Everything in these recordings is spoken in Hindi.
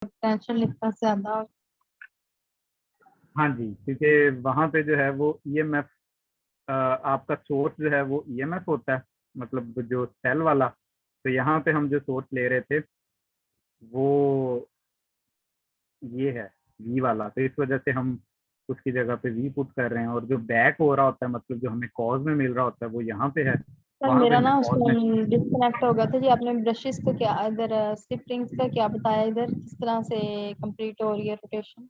पोटेंशियल इतना ज्यादा। हाँ जी, क्योंकि वहां पे जो है वो ईएमएफ, आपका सोर्स जो है वो ईएमएफ होता है, मतलब जो सेल वाला। तो यहाँ पे हम जो सोर्स ले रहे थे वो ये है वी वाला, तो इस वजह से हम उसकी जगह पे वी पुट कर रहे हैं, और जो बैक हो रहा होता है, मतलब जो हमें कॉज में मिल रहा होता है वो यहाँ पे है, सर वहां पे मेरा हमें ना उस कॉज में। टाइम डिस्कनेक्ट हो गया था जी। आपने ब्रशेस का क्या इधर स्लिप रिंग्स का क्या बताया, इधर किस तरह से कंप्लीट हो रही है रोटेशन?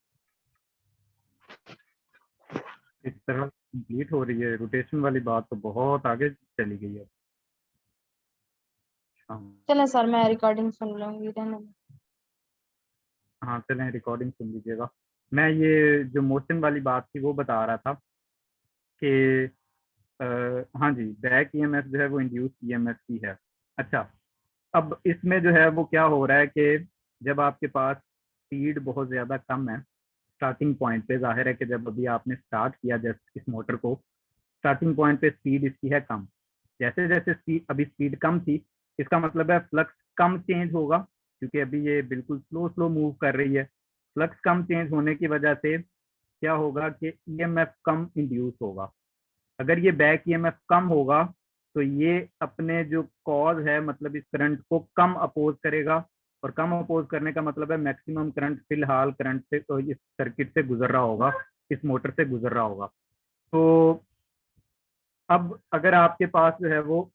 इस तरह कंप्लीट हो रही है रोटेशन वाली बात, तो बहुत आगे चली गई है। हाँ। चले सर, मैं रिकॉर्डिंग सुन लूंगी, रहने दो। हाँ चलें, रिकॉर्डिंग सुन लीजिएगा। मैं ये जो मोशन वाली बात थी वो बता रहा था कि हाँ जी, बैक ईएमएफ जो है वो इंड्यूस ईएमएफ की है। अच्छा, अब इसमें जो है वो क्या हो रहा है कि जब आपके पास स्पीड बहुत ज़्यादा कम है स्टार्टिंग पॉइंट पे, जाहिर है कि जब अभी आपने स्टार्ट किया जैसे इस मोटर को, स्टार्टिंग पॉइंट पे स्पीड इसकी है कम। जैसे जैसे स्पीड, अभी स्पीड कम थी, इसका मतलब है फ्लक्स कम चेंज होगा, क्योंकि अभी ये बिल्कुल स्लो स्लो मूव कर रही है। फ्लक्स कम चेंज होने की वजह से क्या होगा कि ईएमएफ कम इंड्यूस होगा। अगर ये बैक ईएमएफ कम होगा तो ये अपने जो कॉज है, मतलब इस करंट को कम अपोज करेगा, और कम अपोज करने का मतलब है मैक्सिमम करंट फिलहाल करंट से, इस सर्किट से गुजर रहा होगा, इस मोटर से गुजर रहा होगा। तो अब अगर आपके पास जो है वो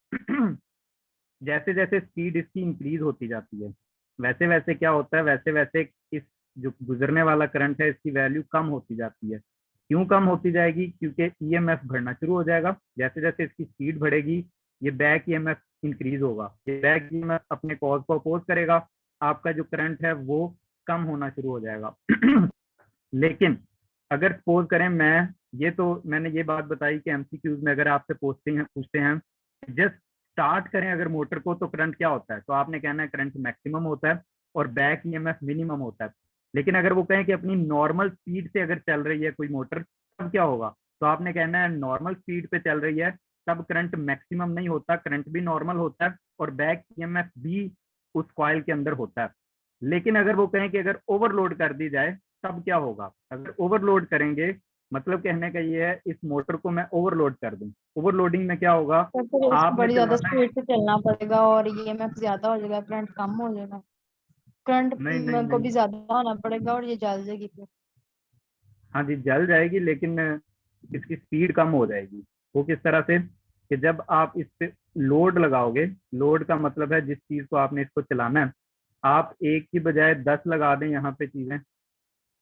जैसे जैसे स्पीड इसकी इंक्रीज होती जाती है, वैसे वैसे क्या होता है, वैसे वैसे इस जो गुजरने वाला करंट है इसकी वैल्यू कम होती जाती है। क्यों कम होती जाएगी? क्योंकि ईएमएफ बढ़ना शुरू हो जाएगा। जैसे जैसे इसकी स्पीड बढ़ेगी, ये बैक ईएमएफ इंक्रीज होगा, ये बैक ईएमएफ अपने कॉज को अपोज करेगा, आपका जो करंट है वो कम होना शुरू हो जाएगा। लेकिन अगर सपोज करें, मैं ये तो मैंने ये बात बताई कि एमसीक्यूज में अगर आपसे पूछते हैं जस्ट स्टार्ट करें अगर मोटर को तो करंट क्या होता है, तो आपने कहना है करंट मैक्सिमम होता है और बैक ईएमएफ मिनिमम होता है। लेकिन अगर वो कहें कि अपनी नॉर्मल स्पीड से अगर चल रही है कोई मोटर, तब क्या होगा? तो आपने कहना है नॉर्मल स्पीड पे चल रही है, तब करंट मैक्सिमम नहीं होता, करंट भी नॉर्मल होता है और बैक ईएमएफ भी उस कॉइल के अंदर होता है। लेकिन अगर वो कहें कि अगर ओवरलोड कर दी जाए तब क्या होगा? अगर ओवरलोड करेंगे, मतलब कहने का ये है इस मोटर को मैं ओवरलोड कर दूं, ओवरलोडिंग में क्या होगा, तो फिर इसको आपने बड़ी ज्यादा चलाना है। स्पीड से चलना पड़ेगा और ईएमएफ ज्यादा हो जाएगा, करंट कम हो जाएगा। करंट नहीं नहीं को नहीं। भी ज्यादा होना पड़ेगा और ये जल जाएगी फिर। हाँ जी, जल जाएगी, लेकिन इसकी स्पीड कम हो जाएगी। वो किस तरह से? कि जब आप इस पे लोड लगाओगे, लोड का मतलब है जिस चीज को आपने इसको चलाना है, आप एक की बजाय 10 लगा दें यहाँ पे चीजें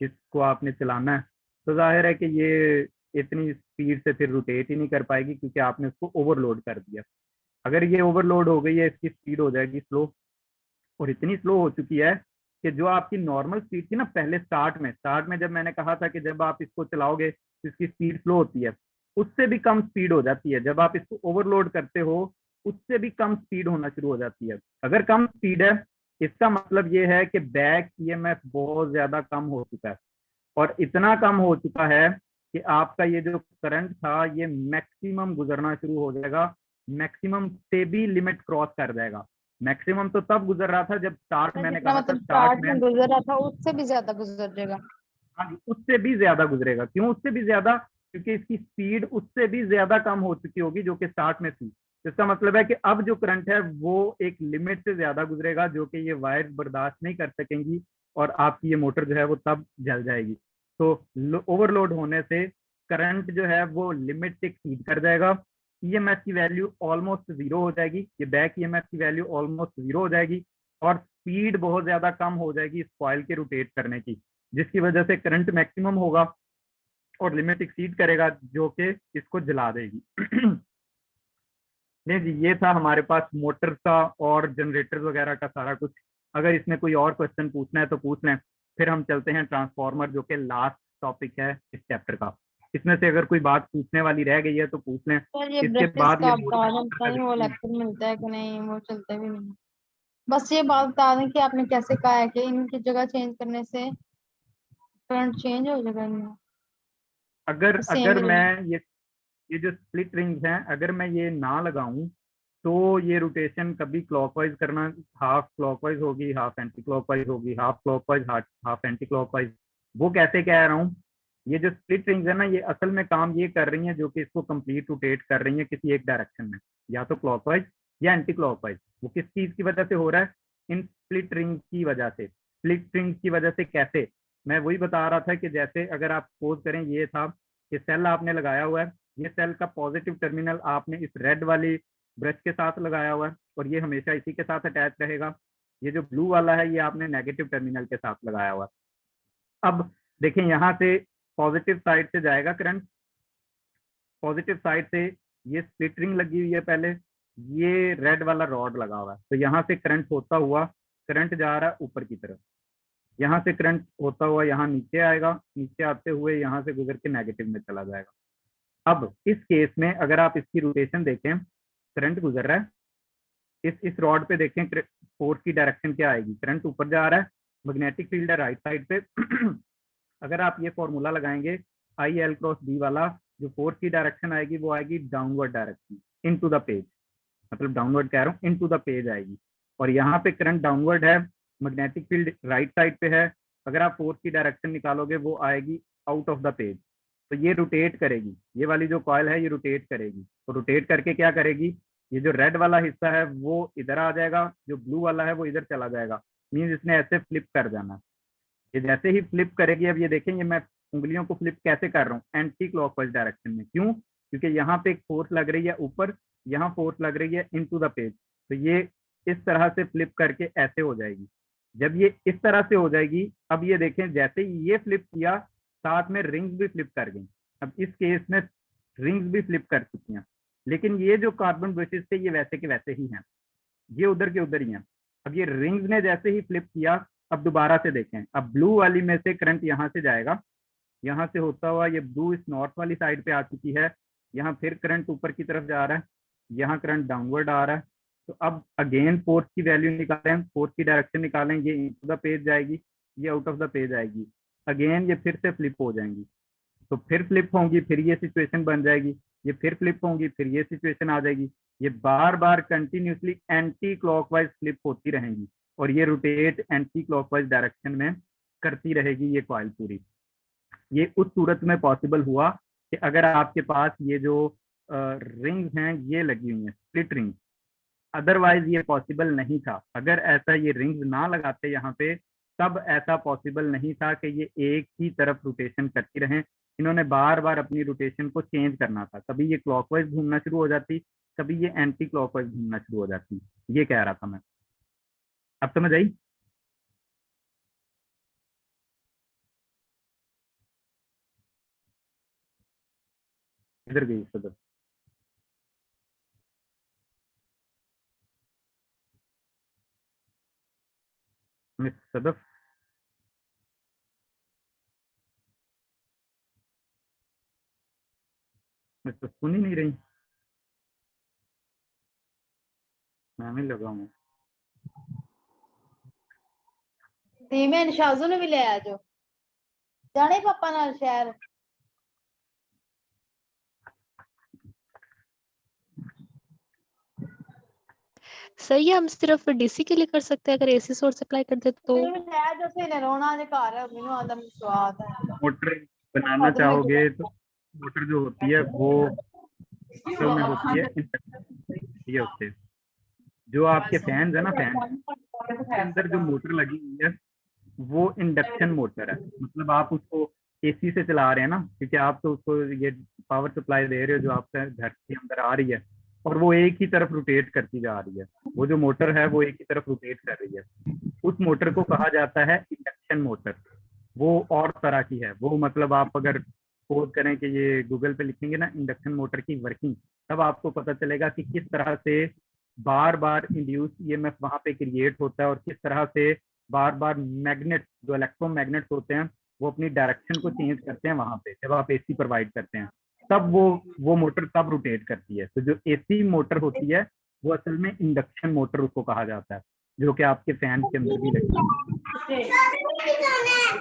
जिसको आपने चलाना है, तो जाहिर है कि ये इतनी स्पीड से फिर रोटेट ही नहीं कर पाएगी, क्योंकि आपने उसको ओवरलोड कर दिया। अगर ये ओवरलोड हो गई है, इसकी स्पीड हो जाएगी स्लो, और इतनी स्लो हो चुकी है कि जो आपकी नॉर्मल स्पीड थी ना पहले स्टार्ट में जब मैंने कहा था कि जब आप इसको चलाओगे तो इसकी स्पीड स्लो होती है, उससे भी कम स्पीड हो जाती है। जब आप इसको ओवरलोड करते हो उससे भी कम स्पीड होना शुरू हो जाती है। अगर कम स्पीड है, इसका मतलब ये है कि बैक ईएमएफ बहुत ज्यादा कम हो चुका है, और इतना कम हो चुका है कि आपका ये जो करंट था ये मैक्सिमम गुजरना शुरू हो जाएगा, मैक्सिमम से भी लिमिट क्रॉस कर जाएगा। मैक्सिमम तो तब गुजर रहा था जब स्टार्ट, तो मैंने जितना कहा था मतलब स्टार्ट स्टार्ट में। में गुजर रहा था उससे भी ज्यादा गुजर जाएगा। हाँ जी, उससे भी ज्यादा गुजरेगा। क्यों उससे भी ज्यादा? क्योंकि इसकी स्पीड उससे भी ज्यादा कम हो चुकी होगी जो कि स्टार्ट में थी। तो इसका मतलब है कि अब जो करंट है वो एक लिमिट से ज्यादा गुजरेगा, जो कि ये वायर बर्दाश्त नहीं कर सकेंगी, और आपकी ये मोटर जो है वो तब जल जाएगी। तो ओवरलोड होने से करंट जो है वो लिमिट से एक्सीड कर जाएगा, ईएमएफ की वैल्यू ऑलमोस्ट जीरो हो जाएगी, ये बैक ईएमएफ की वैल्यू ऑलमोस्ट जीरो हो जाएगी, और स्पीड बहुत ज्यादा कम हो जाएगी इस कॉइल के रोटेट करने की, जिसकी वजह से करंट मैक्सिमम होगा और लिमिट एक्सीड करेगा, जो कि इसको जला देगी। नहीं जी, ये था हमारे पास मोटर का और जनरेटर वगैरह का सारा कुछ। अगर इसमें कोई और क्वेश्चन पूछना है तो पूछ लें, फिर हम चलते हैं ट्रांसफार्मर, जो कि लास्ट टॉपिक है इस चैप्टर का। इसमें से अगर कोई बात पूछने वाली रह गई है तो पूछ लें, सर ये इसके ब्रशेस बाद का ये आप बता दें, मोटर पता का नहीं वो जो। लेक्चर मिलता है कि नहीं, वो चलते भी नहीं। बस ये बात बता दें कि आपने कैसे कहा है कि इनकी जगह चेंज करने से करंट चेंज हो जाएगा इनमें, अगर सेम अगर ही मैं रहेगा। ये जो स्प्लिट रिंग्स हैं अगर मैं ये ना लगाऊं, तो ये रोटेशन कभी क्लॉकवाइज करना, हाफ क्लॉकवाइज होगी, हाफ एंटी क्लॉकवाइज होगी, half clockwise half anti clockwise. वो कैसे कह रहा हूँ, ये जो स्प्लिट रिंग्स है ना, ये असल में काम ये कर रही हैं जो कि इसको कंप्लीट रोटेट कर रही हैं किसी एक डायरेक्शन में, या तो क्लॉकवाइज या एंटी क्लॉकवाइज। वो किस चीज की वजह से हो रहा है, इन स्प्लिट रिंग की वजह से। स्प्लिट रिंग की वजह से कैसे, मैं वही बता रहा था कि जैसे अगर आप सपोज करें ये था कि सेल आपने लगाया हुआ है, ये सेल का पॉजिटिव टर्मिनल आपने इस रेड वाली ब्रश के साथ लगाया हुआ है और ये हमेशा इसी के साथ अटैच रहेगा। ये जो ब्लू वाला है ये आपने नेगेटिव टर्मिनल के साथ लगाया हुआ है। अब देखें यहाँ से पॉजिटिव साइड से जाएगा करंट, पॉजिटिव साइड से ये स्प्लिट रिंग लगी हुई है पहले, ये रेड वाला रॉड लगा हुआ है, तो यहाँ से करंट होता हुआ करंट जा रहा है ऊपर की तरफ, यहाँ से करंट होता हुआ यहाँ नीचे आएगा, नीचे आते हुए यहाँ से गुजर के नेगेटिव में चला जाएगा। अब इस केस में अगर आप इसकी रोटेशन देखें, करंट गुजर रहा है, इस रॉड पे देखें फोर्स की डायरेक्शन क्या आएगी, करंट ऊपर जा रहा है, मैग्नेटिक फील्ड है राइट साइड पे। अगर आप ये फॉर्मूला लगाएंगे आई एल क्रॉस बी वाला, जो फोर्स की डायरेक्शन आएगी वो आएगी downward direction into the page, मतलब डाउनवर्ड कह रहा हूँ, इनटू द पेज आएगी। और यहाँ पे करंट डाउनवर्ड है, मैग्नेटिक फील्ड राइट साइड पे है, अगर आप फोर्स की डायरेक्शन निकालोगे वो आएगी आउट ऑफ द पेज। तो ये रोटेट करेगी, ये वाली जो कॉइल है ये रोटेट करेगी, तो रोटेट करके क्या करेगी, ये जो रेड वाला हिस्सा है वो इधर आ जाएगा, जो ब्लू वाला है वो इधर चला जाएगा, मीन्स इसने ऐसे फ्लिप कर जाना। ये जैसे ही फ्लिप करेगी, अब ये देखेंगे मैं उंगलियों को फ्लिप कैसे कर रहा हूँ, एंटी क्लॉकवाइज डायरेक्शन में। क्यों, क्योंकि यहाँ पे एक फोर्स लग रही है ऊपर, यहाँ फोर्स लग रही है इनटू द पेज, तो ये इस तरह से फ्लिप करके ऐसे हो जाएगी। जब ये इस तरह से हो जाएगी, अब ये देखें जैसे ही ये फ्लिप किया साथ में रिंग्स भी फ्लिप कर गई। अब इस केस में रिंग्स भी फ्लिप कर चुकी हैं, लेकिन ये जो कार्बन ब्रशेस थे ये वैसे के वैसे ही हैं, ये उधर के उधर ही हैं। अब ये रिंग्स ने जैसे ही फ्लिप किया, अब दोबारा से देखें, अब ब्लू वाली में से करंट यहाँ से जाएगा, यहाँ से होता हुआ ये ब्लू इस नॉर्थ वाली साइड पे आ चुकी है, यहाँ फिर करंट ऊपर की तरफ जा रहा है, यहाँ करंट डाउनवर्ड आ रहा है। तो अब अगेन फोर्स की वैल्यू निकालें, फोर्स की डायरेक्शन निकालें, ये इनटू द पेज जाएगी, ये आउट ऑफ द पेज आएगी, अगेन ये फिर से फ्लिप हो जाएंगी, तो फिर फ्लिप होंगी, फिर ये सिचुएशन बन जाएगी, ये फिर फ्लिप होंगी, फिर ये सिचुएशन आ जाएगी। ये बार बार कंटिन्यूसली एंटी क्लॉकवाइज फ्लिप होती रहेंगी और ये रोटेट एंटी क्लॉकवाइज डायरेक्शन में करती रहेगी ये कॉइल पूरी। ये उस सूरत में पॉसिबल हुआ कि अगर आपके पास ये जो रिंग्स हैं ये लगी हुई हैं, स्प्लिट रिंग्स, अदरवाइज ये पॉसिबल नहीं था। अगर ऐसा ये रिंग्स ना लगाते यहाँ पे, तब ऐसा पॉसिबल नहीं था कि ये एक ही तरफ रोटेशन करती रहें। इन्होंने बार बार अपनी रोटेशन को चेंज करना था, कभी ये क्लॉकवाइज घूमना शुरू हो जाती, कभी ये एंटी क्लॉकवाइज घूमना शुरू हो जाती। ये कह रहा था मैं, अब समझ आई? इधर गई सदर, मिस सदफ, मैं तो सुन ही नहीं रही, मैं भी लगा हूँ। मैं निशाजू ने भी ले आ जो जाने पापा नाल शहर। सर ये हम सिर्फ डीसी के लिए कर सकते हैं, अगर एसी सोर्स सप्लाई कर दे तो? मोटर बनाना चाहोगे तो मोटर जो होती है वो असल में होती है इंडक्शन होते हैं। जो आपके फैंस है ना, फैन के अंदर जो मोटर लगी हुई है वो इंडक्शन मोटर है, मतलब आप उसको एसी से चला रहे हैं ना, क्योंकि आप तो उसको ये पावर सप्लाई दे रहे हो जो आपके घर के अंदर आ रही है, और वो एक ही तरफ रोटेट करती जा रही है, वो जो मोटर है वो एक ही तरफ रोटेट कर रही है, उस मोटर को कहा जाता है इंडक्शन मोटर। वो और तरह की है वो, मतलब आप अगर सपोज करें कि ये गूगल पे लिखेंगे ना इंडक्शन मोटर की वर्किंग, तब आपको पता चलेगा कि किस तरह से बार बार इंड्यूस ईएमएफ वहां पे क्रिएट होता है, और किस तरह से बार बार मैग्नेट जो इलेक्ट्रोमैग्नेट्स होते हैं वो अपनी डायरेक्शन को चेंज करते हैं वहां पे, जब आप एसी प्रोवाइड करते हैं तब वो मोटर तब रोटेट करती है। तो जो एसी मोटर होती है वो असल में इंडक्शन मोटर उसको कहा जाता है, जो कि आपके फैन के अंदर भी लगी है।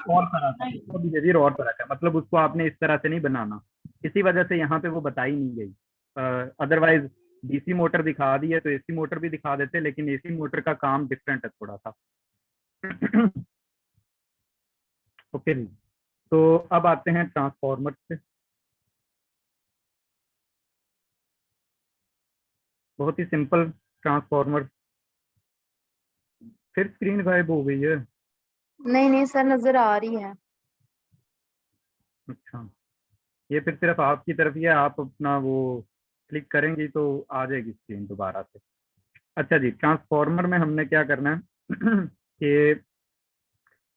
और तरह का बिहेवियर और तरह का, मतलब उसको आपने इस तरह से नहीं बनाना, इसी वजह से यहाँ पे वो बताई नहीं गई। अदरवाइज डीसी मोटर दिखा दी है तो एसी मोटर भी दिखा देते, लेकिन एसी मोटर का काम डिफरेंट है थोड़ा सा। ओके जी, तो अब आते हैं ट्रांसफॉर्मर पे। बहुत ही सिंपल ट्रांसफॉर्मर। फिर स्क्रीन गायब हो गई है। नहीं नहीं सर, नजर आ रही है। अच्छा, ये फिर सिर्फ आपकी तरफ ही है, आप अपना वो क्लिक करेंगी तो आ जाएगी स्क्रीन दोबारा से। अच्छा जी, ट्रांसफॉर्मर में हमने क्या करना है कि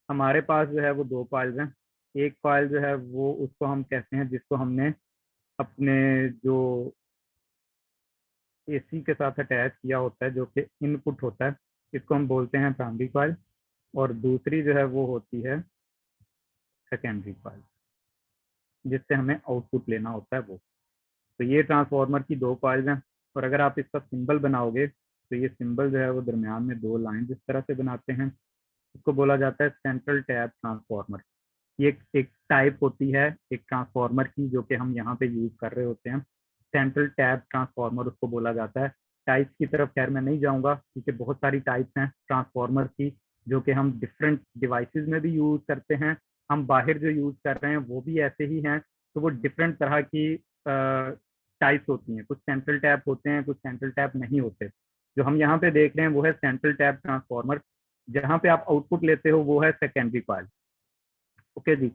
हमारे पास जो है वो दो कॉइल्स हैं। एक कॉइल जो है वो उसको हम कहते हैं, जिसको हमने अपने जो एसी के साथ अटैच किया होता है, जो कि इनपुट होता है, इसको हम बोलते हैं प्राइमरी कॉइल। और दूसरी जो है वो होती है सेकेंडरी कॉइल, जिससे हमें आउटपुट लेना होता है वो। तो ये ट्रांसफार्मर की दो कॉइल्स हैं। और अगर आप इसका सिंबल बनाओगे तो ये सिंबल जो है वो दरमियान में दो लाइन इस तरह से बनाते हैं। इसको बोला जाता है सेंट्रल टैप ट्रांसफार्मर। ये एक टाइप होती है एक ट्रांसफार्मर की, जो कि हम यहाँ पे यूज कर रहे होते हैं। सेंट्रल टैप ट्रांसफार्मर उसको बोला जाता है। टाइप्स की तरफ खैर मैं नहीं जाऊंगा, क्योंकि बहुत सारी टाइप्स हैं ट्रांसफार्मर की, जो कि हम डिफरेंट डिवाइसेस में भी यूज करते हैं। हम बाहर जो यूज कर रहे हैं वो भी ऐसे ही हैं। तो वो डिफरेंट तरह की टाइप्स होती हैं। कुछ सेंट्रल टैप होते हैं, कुछ सेंट्रल टैप नहीं होते। जो हम यहाँ पे देख रहे हैं वो है सेंट्रल टैप ट्रांसफार्मर। जहाँ पे आप आउटपुट लेते हो वो है सेकेंडरी कॉइल। ओके जी,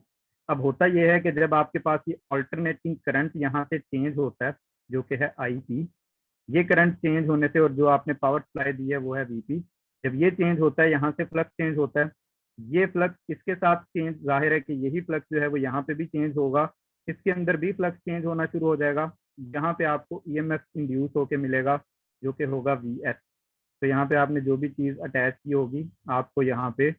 अब होता यह है कि जब आपके पास ये अल्टरनेटिंग करंट यहाँ से चेंज होता है, जो कि है आई पी, ये करंट चेंज होने से, और जो आपने पावर सप्लाई दी है वो है वीपी, जब ये चेंज होता है यहाँ से फ्लक्स चेंज होता है। ये फ्लक्स इसके साथ चेंज, जाहिर है कि यही फ्लक्स जो है वो यहाँ पे भी चेंज होगा, इसके अंदर भी फ्लक्स चेंज होना शुरू हो जाएगा। यहाँ पे आपको ईएमएफ इंड्यूस होके मिलेगा, जो कि होगा वी एस। तो यहाँ पे आपने जो भी चीज़ अटैच की होगी, आपको यहाँ पे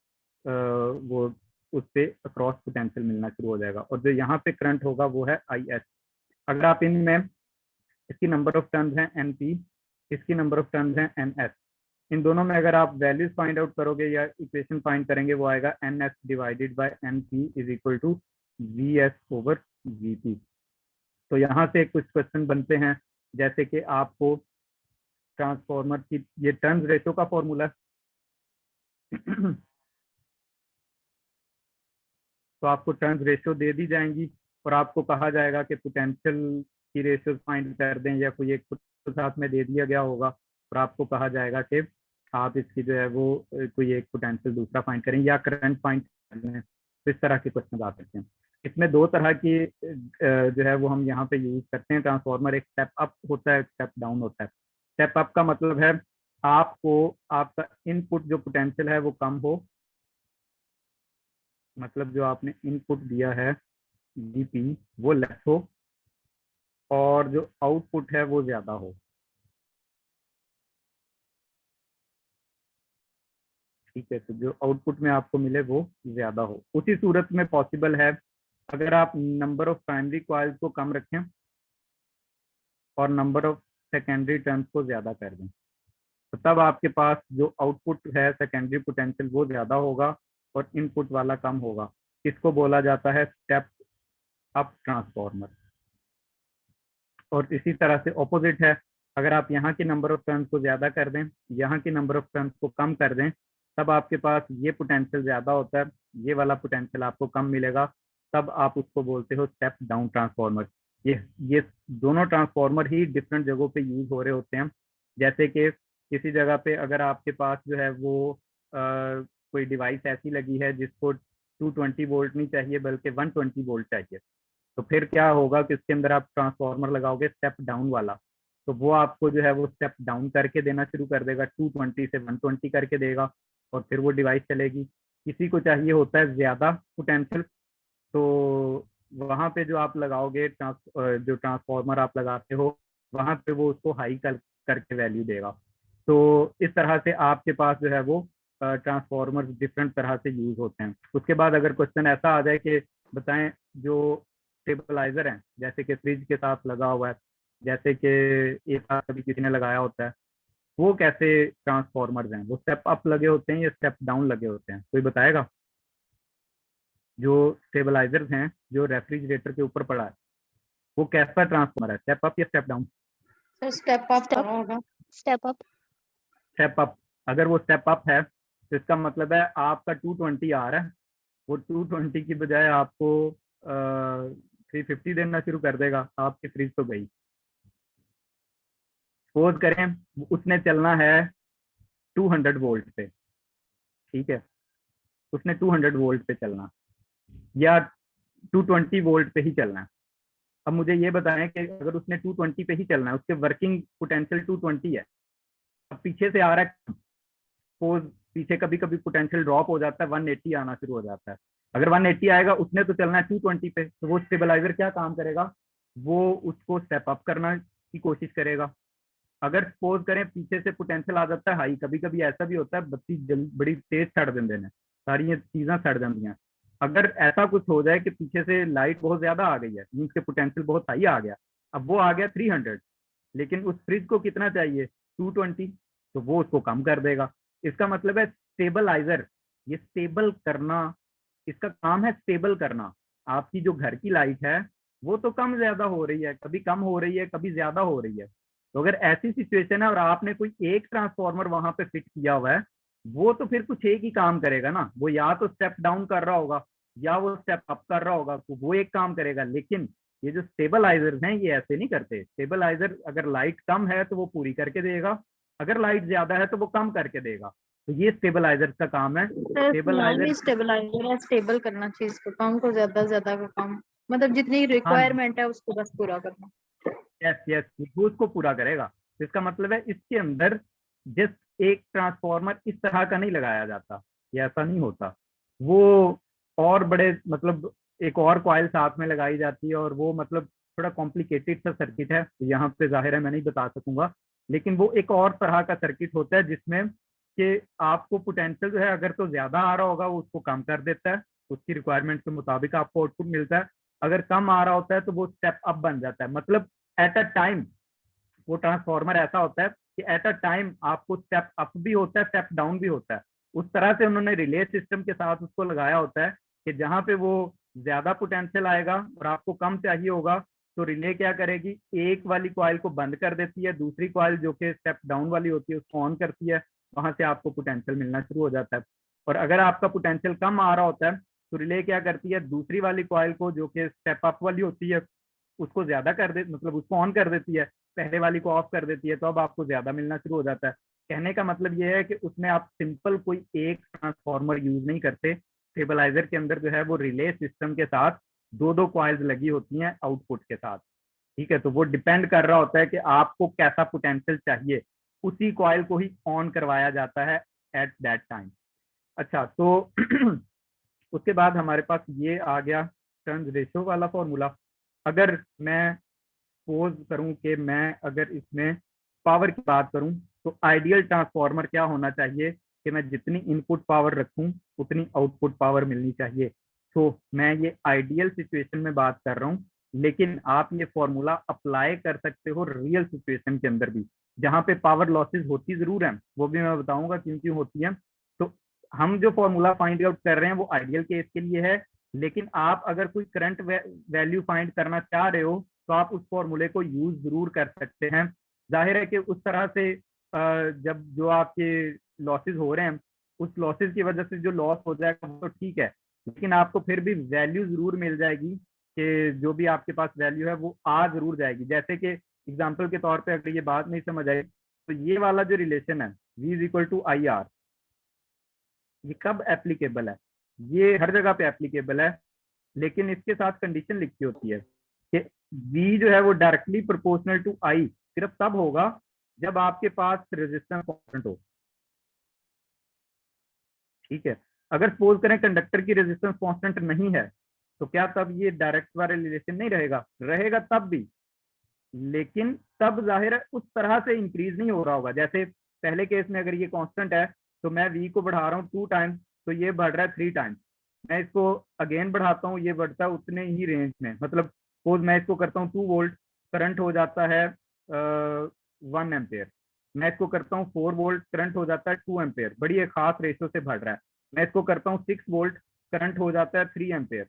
वो उस पे अक्रॉस पोटेंशियल मिलना शुरू हो जाएगा, और जो यहाँ पे करंट होगा वो है आई एस। अगर आप इनमें, इसकी नंबर ऑफ टर्न्स हैं एन पी, इसकी नंबर ऑफ टर्न्स हैं एन एस। इन दोनों में अगर आप वैल्यूज फाइंड आउट करोगे या इक्वेशन फाइंड करेंगे, वो आएगा N S divided by N P is equal to V S over V P. तो यहाँ से कुछ क्वेश्चन बनते हैं, जैसे कि आपको ट्रांसफॉर्मर की ये टर्न्स रेशो का फॉर्मूला तो आपको टर्न्स रेशियो दे दी जाएंगी, और आपको कहा जाएगा कि पोटेंशियल की रेशियो फाइंड कर दें, या कोई एक साथ में दे दिया गया होगा, और आपको कहा जाएगा कि आप इसकी जो है वो कोई एक पोटेंशियल दूसरा फाइंड करें या करंट फाइंड कर लें। तो इस तरह के क्वेश्चन आ सकते हैं। इसमें दो तरह की जो है वो हम यहाँ पे यूज करते हैं ट्रांसफॉर्मर। एक स्टेप अप होता है, स्टेप डाउन होता है। स्टेप अप का मतलब है आपको आपका इनपुट जो पोटेंशियल है वो कम हो, मतलब जो आपने इनपुट दिया है जीपी वो लेस हो, और जो आउटपुट है वो ज्यादा हो। ठीक है, तो जो आउटपुट में आपको मिले वो ज्यादा हो। उसी सूरत में पॉसिबल है अगर आप नंबर ऑफ प्राइमरी कॉइल्स को कम रखें और नंबर ऑफ सेकेंडरी टर्न्स को ज्यादा कर दें, तो तब आपके पास जो आउटपुट है सेकेंडरी पोटेंशियल वो ज्यादा होगा और इनपुट वाला कम होगा। इसको बोला जाता है स्टेप अप ट्रांसफॉर्मर। और इसी तरह से ऑपोजिट है, अगर आप यहाँ की नंबर ऑफ टर्न्स को ज्यादा कर दें, यहाँ की नंबर ऑफ टर्न्स को कम कर दें, तब आपके पास ये पोटेंशियल ज्यादा होता है, ये वाला पोटेंशियल आपको कम मिलेगा। तब आप उसको बोलते हो स्टेप डाउन ट्रांसफॉर्मर। ये दोनों ट्रांसफॉर्मर ही डिफरेंट जगहों पे यूज हो रहे होते हैं। जैसे कि किसी जगह पे अगर आपके पास जो है वो कोई डिवाइस ऐसी लगी है जिसको 220 वोल्ट नहीं चाहिए बल्कि 120 वोल्ट चाहिए, तो फिर क्या होगा कि उसके अंदर आप ट्रांसफार्मर लगाओगे स्टेप डाउन वाला, तो वो आपको जो है वो स्टेप डाउन करके देना शुरू कर देगा, 220 से 120 करके देगा, और फिर वो डिवाइस चलेगी। किसी को चाहिए होता है ज्यादा पोटेंशियल, तो वहां पे जो आप लगाओगे जो ट्रांसफार्मर आप लगाते हो, वहां पे वो उसको हाई करके वैल्यू देगा। तो इस तरह से आपके पास जो है वो ट्रांसफार्मर डिफरेंट तरह से यूज होते हैं। उसके बाद अगर क्वेश्चन ऐसा आ जाए कि बताएं जो स्टेबलाइजर है, जैसे कि फ्रिज के साथ लगा हुआ है, जैसे कि एक साथ कभी किसी ने लगाया होता है, वो कैसे ट्रांसफार्मर्स हैं, वो स्टेप अप लगे होते हैं या स्टेप डाउन लगे होते हैं, कोई बताएगा? जो स्टेबलाइजर्स हैं जो रेफ्रिजरेटर के ऊपर पड़ा है, वो कैसा ट्रांसफार्मर है, स्टेप अप या step down? Sir step up Step- करा होगा। Step up. स्टेप अप, अगर वो स्टेप अप है तो इसका मतलब है आपका 220 आ रहा है, वो 220 की बजाय आपको 350 देना शुरू कर देगा, आपकी फ्रिज तो गई। सपोज करें उसने चलना है 200 वोल्ट पे, ठीक है, उसने 200 वोल्ट पे चलना या 220 वोल्ट पे ही चलना है। अब मुझे ये बताएं कि अगर उसने 220 पे ही चलना है, उसके वर्किंग पोटेंशियल 220 है, अब पीछे से आ रहा है, सपोज पीछे कभी कभी पोटेंशियल ड्रॉप हो जाता है, 180 आना शुरू हो जाता है। अगर 180 आएगा, उसने तो चलना है 220 पे, तो वो स्टेबलाइजर क्या काम करेगा, वो उसको स्टेप अप करना की कोशिश करेगा। अगर सपोज करें पीछे से पोटेंशियल आ जाता है हाई, कभी कभी ऐसा भी होता है बत्ती बड़ी तेज सड़ देंगे ने, सारी ये चीज़ें सड़ जाती हैं। अगर ऐसा कुछ हो जाए कि पीछे से लाइट बहुत ज्यादा आ गई है, मीन्स के पोटेंशियल बहुत हाई आ गया, अब वो आ गया 300, लेकिन उस फ्रिज को कितना चाहिए 220, तो वो उसको कम कर देगा। इसका मतलब है स्टेबलाइजर, ये स्टेबल करना, इसका काम है स्टेबल करना। आपकी जो घर की लाइट है वो तो कम ज्यादा हो रही है, कभी कम हो रही है, कभी ज्यादा हो रही है। तो अगर ऐसी सिचुएशन है और आपने कोई एक ट्रांसफार्मर वहां पे फिट किया हुआ है, वो तो फिर कुछ एक ही काम करेगा ना, वो या तो स्टेप डाउन कर रहा होगा या वो स्टेप अप कर रहा होगा, तो वो एक काम करेगा। लेकिन ये जो स्टेबलाइजर हैं ये ऐसे नहीं करते। स्टेबलाइजर अगर लाइट कम है तो वो पूरी करके देगा, अगर लाइट ज्यादा है तो वो कम करके देगा। तो ये स्टेबलाइजर का काम है। सर नाम ही स्टेबलाइजर, स्टेबलाइजर है, स्टेबल करना चीज को, काम को ज्यादा का काम, मतलब जितनी हाँ, रिक्वायरमेंट है उसको बस पूरा करना। यस यस, वो उसको पूरा करेगा। तो इसका मतलब है इसके अंदर जस्ट एक ट्रांसफार्मर इस तरह का नहीं लगाया जाता, ये ऐसा नहीं होता। वो और बड़े मतलब एक और कॉइल साथ में लगाई जाती है, और वो मतलब थोड़ा कॉम्प्लिकेटेड सा सर्किट है, यहाँ पे जाहिर है मैं नहीं बता सकूंगा। लेकिन वो एक और तरह का सर्किट होता है जिसमें कि आपको पोटेंशियल जो है अगर तो ज्यादा आ रहा होगा वो उसको कम कर देता है, उसकी रिक्वायरमेंट के मुताबिक आपको आउटपुट मिलता है। अगर कम आ रहा होता है तो वो स्टेप अप बन जाता है। मतलब एट अ टाइम वो ट्रांसफार्मर ऐसा होता है कि एट अ टाइम आपको स्टेप अप भी होता है, स्टेप डाउन भी होता है। उस तरह से उन्होंने रिले सिस्टम के साथ उसको लगाया होता है कि जहां पे वो ज्यादा पोटेंशियल आएगा और आपको कम चाहिए होगा, तो रिले क्या करेगी, एक वाली कॉइल को बंद कर देती है, दूसरी कॉइल जो कि स्टेप डाउन वाली होती है उसको ऑन करती है, वहां से आपको पोटेंशियल मिलना शुरू हो जाता है। और अगर आपका पोटेंशियल कम आ रहा होता है तो रिले क्या करती है, दूसरी वाली कॉइल को जो कि स्टेप अप वाली होती है उसको ज्यादा कर दे, मतलब उसको ऑन कर देती है, पहले वाली को ऑफ कर देती है, तो अब आपको ज्यादा मिलना शुरू हो जाता है। कहने का मतलब ये है कि उसमें आप सिंपल कोई एक ट्रांसफार्मर यूज नहीं करते। स्टेबलाइजर के अंदर जो है वो रिले सिस्टम के साथ दो दो कॉइल्स लगी होती हैं आउटपुट के साथ, ठीक है। तो वो डिपेंड कर रहा होता है कि आपको कैसा पोटेंशियल चाहिए, उसी कॉइल को ही ऑन करवाया जाता है एट दैट टाइम। अच्छा, तो उसके बाद हमारे पास ये आ गया टर्न्स रेशो वाला फॉर्मूला। अगर मैं सपोज करूं कि मैं अगर इसमें पावर की बात करूं, तो आइडियल ट्रांसफार्मर क्या होना चाहिए कि मैं जितनी इनपुट पावर रखूं उतनी आउटपुट पावर मिलनी चाहिए। तो मैं ये आइडियल सिचुएशन में बात कर रहा हूं, लेकिन आप ये फॉर्मूला अप्लाई कर सकते हो रियल सिचुएशन के अंदर भी, जहां पे पावर लॉसेस होती जरूर हैं, वो भी मैं बताऊंगा क्यों क्यों होती हैं। तो हम जो फॉर्मूला फाइंड आउट कर रहे हैं वो आइडियल केस के लिए है, लेकिन आप अगर कोई करंट वैल्यू फाइंड करना चाह रहे हो तो आप उस फॉर्मूले को यूज जरूर कर सकते हैं। जाहिर है कि उस तरह से जब जो आपके लॉसेस हो रहे हैं, उस लॉसेस की वजह से जो लॉस हो जाएगा वो तो ठीक है, लेकिन आपको फिर भी वैल्यू जरूर मिल जाएगी कि जो भी आपके पास वैल्यू है वो आ जरूर जाएगी। जैसे कि एग्जाम्पल के तौर पे अगर ये बात नहीं समझ आई, तो ये वाला जो रिलेशन है V is equal to I R, ये कब एप्लीकेबल है, ये हर जगह पे एप्लीकेबल है, लेकिन इसके साथ कंडीशन लिखी होती है कि V जो है वो डायरेक्टली प्रोपोर्शनल टू I सिर्फ तब होगा जब आपके पास रेजिस्टेंस कांस्टेंट हो, ठीक है। अगर सपोज करें कंडक्टर की रेजिस्टेंस कांस्टेंट नहीं है, तो क्या तब ये डायरेक्ट वाला रिलेशन नहीं रहेगा, रहेगा तब भी, लेकिन तब जाहिर है उस तरह से इंक्रीज नहीं हो रहा होगा। जैसे पहले केस में अगर ये कांस्टेंट है तो मैं V को बढ़ा रहा हूँ 2 टाइम्स, तो ये बढ़ रहा है 3 टाइम्स। मैं इसको अगेन बढ़ाता हूँ, ये बढ़ता है उतने ही रेंज में, मतलब सपोज मैं इसको करता हूँ 2 वोल्ट, करंट हो जाता है 1 एम्पेयर। मैं इसको करता हूँ 4 वोल्ट, करंट हो जाता है 2 एम्पेयर, बड़ी एक खास रेशो से बढ़ रहा है। मैं इसको करता हूँ 6 वोल्ट, करंट हो जाता है 3 एम्पेयर,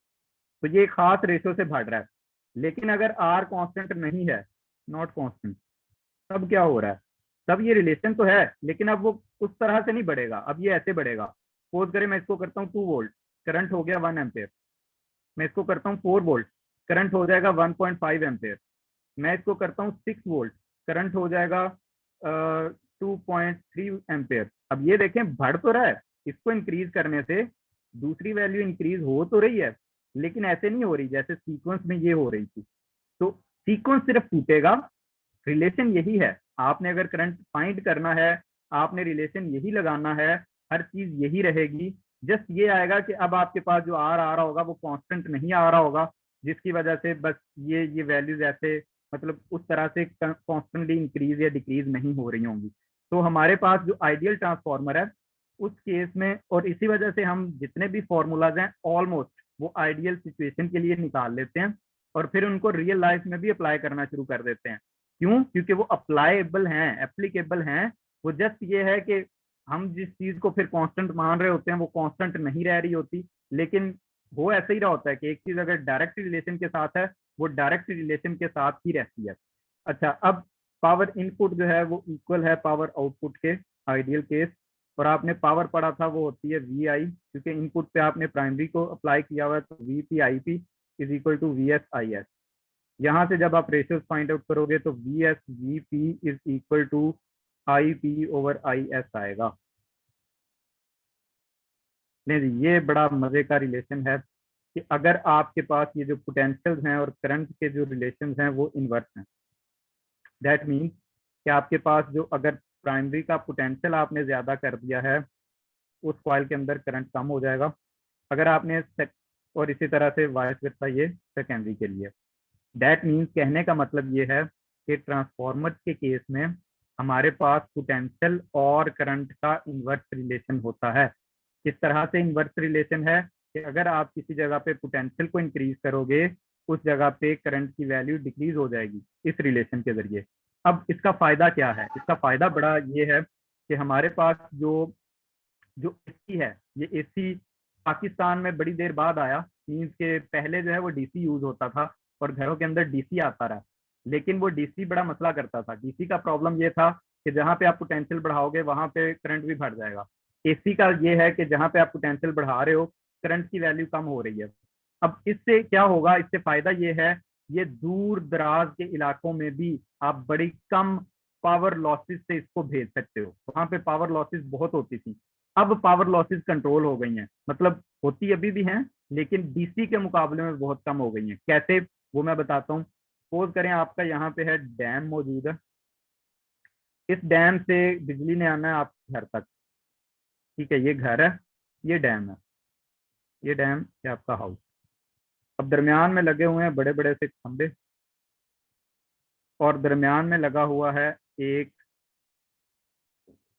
तो ये खास रेशो से बढ़ रहा है। लेकिन अगर R कांस्टेंट नहीं है, नॉट कांस्टेंट, तब क्या हो रहा है, तब ये रिलेशन तो है लेकिन अब वो उस तरह से नहीं बढ़ेगा, अब ये ऐसे बढ़ेगा। सपोज करें मैं इसको करता हूँ 2 वोल्ट, करंट हो गया 1 एम्पेयर। मैं इसको करता हूँ 4 वोल्ट, करंट हो जाएगा 1.5 एम्पेयर। मैं इसको करता हूँ 6 वोल्ट, करंट हो जाएगा 2.3 एम्पेयर। अब ये देखें बढ़ तो रहा है, इसको इंक्रीज करने से दूसरी वैल्यू इंक्रीज हो तो रही है, लेकिन ऐसे नहीं हो रही जैसे सीक्वेंस में ये हो रही थी। तो सीक्वेंस सिर्फ टूटेगा, रिलेशन यही है। आपने अगर करंट फाइंड करना है, आपने रिलेशन यही लगाना है, हर चीज यही रहेगी। जस्ट ये आएगा कि अब आपके पास जो आर आ रहा होगा वो कांस्टेंट नहीं आ रहा होगा, जिसकी वजह से बस ये वैल्यूज ऐसे मतलब उस तरह से कॉन्स्टेंटली इंक्रीज या डिक्रीज नहीं हो रही होंगी। तो हमारे पास जो आइडियल ट्रांसफॉर्मर है उस केस में, और इसी वजह से हम जितने भी फॉर्मूलाज हैं ऑलमोस्ट वो आइडियल सिचुएशन के लिए निकाल लेते हैं और फिर उनको रियल लाइफ में भी अप्लाई करना शुरू कर देते हैं। क्यों? क्योंकि वो अप्लाइबल हैं, एप्लीकेबल हैं। वो जस्ट ये है कि हम जिस चीज को फिर कांस्टेंट मान रहे होते हैं वो कांस्टेंट नहीं रह रही होती, लेकिन वो ऐसे ही रहा होता है कि एक चीज अगर डायरेक्ट रिलेशन के साथ है वो डायरेक्ट रिलेशन के साथ ही रहती है। अच्छा, अब पावर इनपुट जो है वो इक्वल है पावर आउटपुट के आइडियल केस, और आपने पावर पढ़ा था वो होती है वी आई, क्योंकि इनपुट पे आपने प्राइमरी को अप्लाई किया हुआ है, तो V P I P is equal to V S I S. यहाँ से जब आप रेशियोज फाइंड आउट करोगे तो V S V P is equal to I P over I S आएगा। नहीं जी, ये बड़ा मजे का रिलेशन है कि अगर आपके पास ये जो पोटेंशियल्स हैं और करंट के जो रिलेशंस हैं वो इनवर्स हैं, दैट मीन्स कि आपके पास जो अगर प्राइमरी का पोटेंशियल आपने ज्यादा कर दिया है उस कॉइल के अंदर करंट कम हो जाएगा। अगर आपने और इसी तरह से वाइस वर्सा ये सेकेंडरी के लिए। दैट मीन्स कहने का मतलब ये है कि ट्रांसफॉर्मर के केस में हमारे पास पोटेंशियल और करंट का इनवर्स रिलेशन होता है। किस तरह से इनवर्स रिलेशन है कि अगर आप किसी जगह पे पोटेंशियल को इंक्रीज करोगे उस जगह पे करंट की वैल्यू डिक्रीज हो जाएगी इस रिलेशन के जरिए। अब इसका फायदा क्या है? इसका फायदा बड़ा ये है कि हमारे पास जो जो एसी है, ये एसी पाकिस्तान में बड़ी देर बाद आया। मीन्स के पहले जो है वो डीसी यूज होता था और घरों के अंदर डीसी आता रहा, लेकिन वो डीसी बड़ा मसला करता था। डीसी का प्रॉब्लम ये था कि जहाँ पे आप पोटेंशियल बढ़ाओगे वहां पे करंट भी बढ़ जाएगा। एसी का ये है कि जहाँ पे आप पोटेंशियल बढ़ा रहे हो करंट की वैल्यू कम हो रही है। अब इससे क्या होगा? इससे फायदा ये है, ये दूर दराज के इलाकों में भी आप बड़ी कम पावर लॉसेस से इसको भेज सकते हो। वहां पे पावर लॉसेस बहुत होती थी, अब पावर लॉसेस कंट्रोल हो गई हैं। मतलब होती अभी भी हैं लेकिन डीसी के मुकाबले में बहुत कम हो गई हैं। कैसे, वो मैं बताता हूँ। सपोज करें आपका यहाँ पे है डैम मौजूद है, इस डैम से बिजली ने आना है आपके घर तक। ठीक है, ये घर है, ये डैम है, ये डैम, ये आपका हाउस। अब दरमियान में लगे हुए हैं बड़े बड़े से खंबे, और दरमियान में लगा हुआ है एक